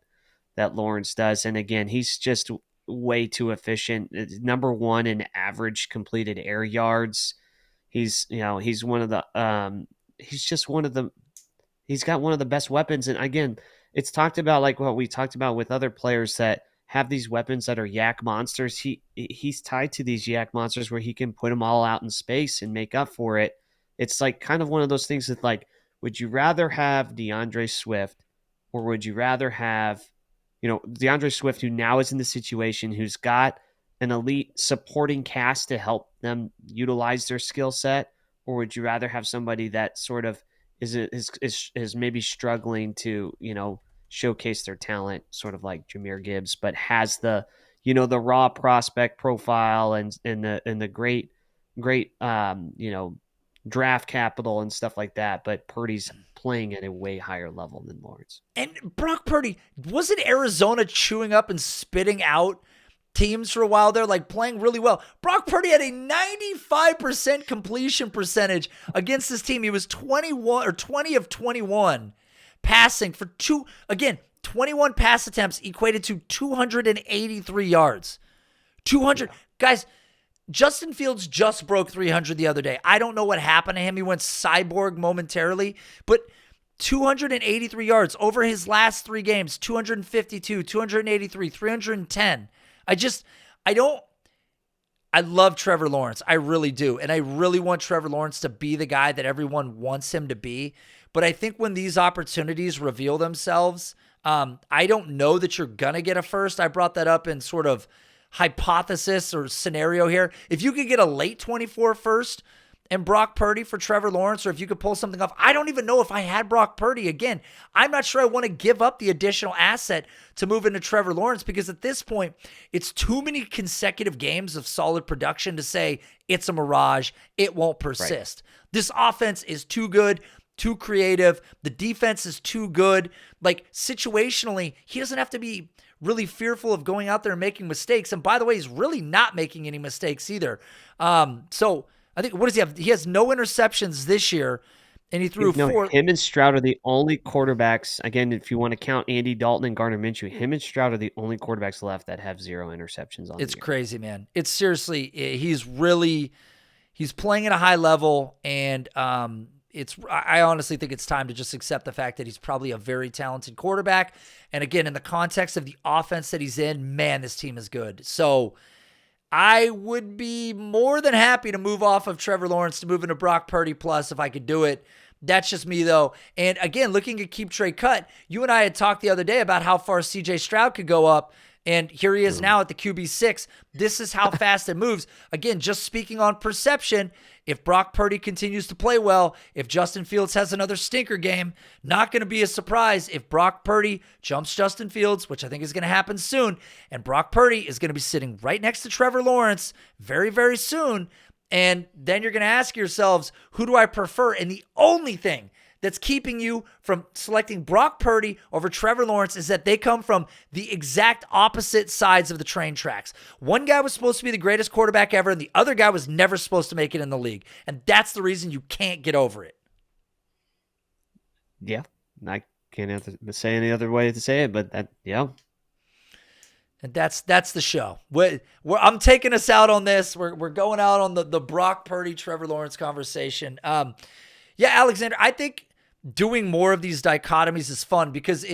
Lawrence does. And again, he's just way too efficient. It's number 1 in average completed air yards. He's one of the he's got one of the best weapons. And again, it's talked about like what we talked about with other players that have these weapons that are yak monsters. He's tied to these yak monsters where he can put them all out in space and make up for it. It's like kind of one of those things that, like, would you rather have DeAndre Swift, or would you rather have DeAndre Swift, who now is in the situation, who's got an elite supporting cast to help them utilize their skill set? Or would you rather have somebody that sort of is maybe struggling to, showcase their talent, sort of like Jahmyr Gibbs, but has the raw prospect profile and the great, draft capital and stuff like that, but Purdy's playing at a way higher level than Lawrence. And Brock Purdy, wasn't Arizona chewing up and spitting out teams for a while there, like playing really well. Brock Purdy had a 95% completion percentage against this team. He was 20 of 21 passing for 21 pass attempts equated to 283 yards. 200 guys. Justin Fields just broke 300 the other day. I don't know what happened to him. He went cyborg momentarily, but 283 yards over his last 3 games, 252, 283, 310. I love Trevor Lawrence. I really do. And I really want Trevor Lawrence to be the guy that everyone wants him to be. But I think when these opportunities reveal themselves, I don't know that you're going to get a first. I brought that up in sort of hypothesis or scenario here. If you could get a late 24 first and Brock Purdy for Trevor Lawrence, or if you could pull something off, I don't even know if I had Brock Purdy. Again, I'm not sure I want to give up the additional asset to move into Trevor Lawrence, because at this point, it's too many consecutive games of solid production to say it's a mirage. It won't persist. Right. This offense is too good, too creative. The defense is too good. Like, situationally, he doesn't have to be really fearful of going out there and making mistakes. And by the way, he's really not making any mistakes either. So I think, what does he have? He has no interceptions this year, and he threw 4. Him and Stroud are the only quarterbacks. Again, if you want to count Andy Dalton and Gardner Minshew, him and Stroud are the only quarterbacks left that have 0 interceptions on. It's crazy, man. It's seriously, he's playing at a high level, and I honestly think it's time to just accept the fact that he's probably a very talented quarterback. And again, in the context of the offense that he's in, man, this team is good. So I would be more than happy to move off of Trevor Lawrence to move into Brock Purdy plus if I could do it. That's just me, though. And again, looking at Keep Trade Cut, you and I had talked the other day about how far CJ Stroud could go up. And here he is now at the QB6. This is how fast it moves. Again, just speaking on perception, if Brock Purdy continues to play well, if Justin Fields has another stinker game, not going to be a surprise if Brock Purdy jumps Justin Fields, which I think is going to happen soon, and Brock Purdy is going to be sitting right next to Trevor Lawrence very, very soon. And then you're going to ask yourselves, who do I prefer? And the only thing that's keeping you from selecting Brock Purdy over Trevor Lawrence is that they come from the exact opposite sides of the train tracks. One guy was supposed to be the greatest quarterback ever, and the other guy was never supposed to make it in the league. And that's the reason you can't get over it. Yeah, I can't say any other way to say it, but yeah. And that's the show. I'm taking us out on this. We're going out on the Brock Purdy, Trevor Lawrence conversation. Yeah, Alexander, I think doing more of these dichotomies is fun because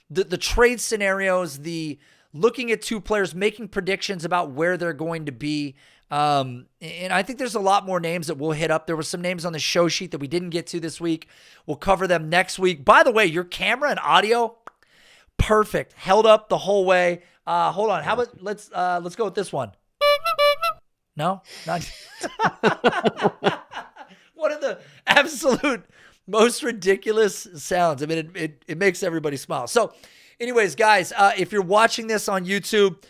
the trade scenarios, the looking at 2 players, making predictions about where they're going to be. And I think there's a lot more names that we'll hit up. There were some names on the show sheet that we didn't get to this week. We'll cover them next week. By the way, your camera and audio, perfect. Held up the whole way. Hold on. How about let's go with this one. No? Not. One of the absolute most ridiculous sounds. I mean, it makes everybody smile. So anyways, guys, if you're watching this on YouTube,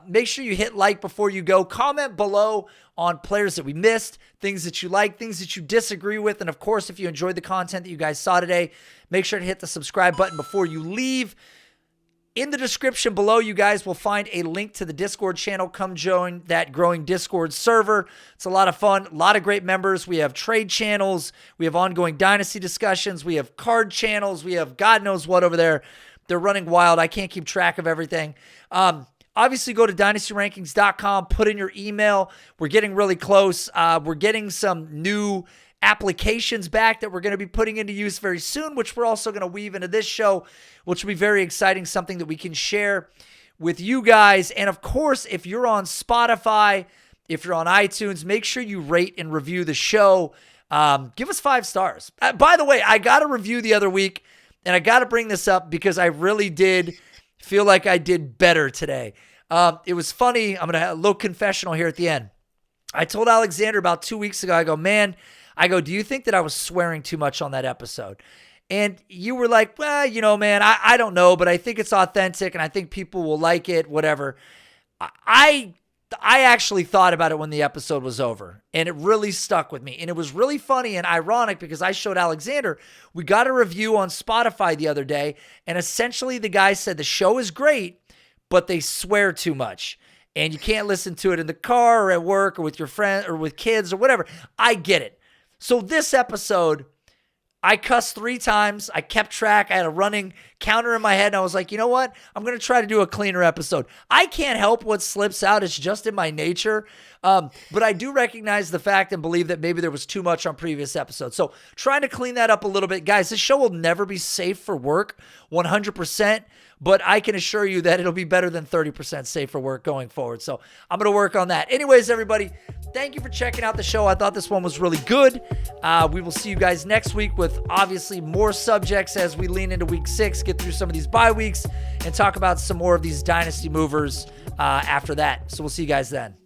make sure you hit like before you go. Comment below on players that we missed, things that you like, things that you disagree with. And of course, if you enjoyed the content that you guys saw today, make sure to hit the subscribe button before you leave. In the description below, you guys will find a link to the Discord channel. Come join that growing Discord server. It's a lot of fun, a lot of great members. We have trade channels. We have ongoing dynasty discussions. We have card channels. We have God knows what over there. They're running wild. I can't keep track of everything. Obviously, go to dynastyrankings.com, put in your email. We're getting really close. We're getting some new applications back that we're going to be putting into use very soon, which we're also going to weave into this show, which will be very exciting, something that we can share with you guys. And of course, if you're on Spotify, if you're on iTunes, make sure you rate and review the show. Give us 5 stars. By the way, I got a review the other week, and I got to bring this up because I really did feel like I did better today. It was funny. I'm going to have a little confessional here at the end. I told Alexander about 2 weeks ago, I go, do you think that I was swearing too much on that episode? And you were like, well, man, I don't know, but I think it's authentic and I think people will like it, whatever. I actually thought about it when the episode was over, and it really stuck with me. And it was really funny and ironic because I showed Alexander, we got a review on Spotify the other day, and essentially the guy said the show is great, but they swear too much. and you can't listen to it in the car or at work or with your friend or with kids or whatever. I get it. So this episode, I cussed 3 times. I kept track. I had a running counter in my head, and I was like, you know what? I'm going to try to do a cleaner episode. I can't help what slips out. It's just in my nature. But I do recognize the fact and believe that maybe there was too much on previous episodes. So trying to clean that up a little bit. Guys, this show will never be safe for work 100%, but I can assure you that it'll be better than 30% safe for work going forward. So I'm going to work on that. Anyways, everybody, thank you for checking out the show. I thought this one was really good. We will see you guys next week with obviously more subjects as we lean into week 6, get through some of these bye weeks, and talk about some more of these dynasty movers after that. So we'll see you guys then.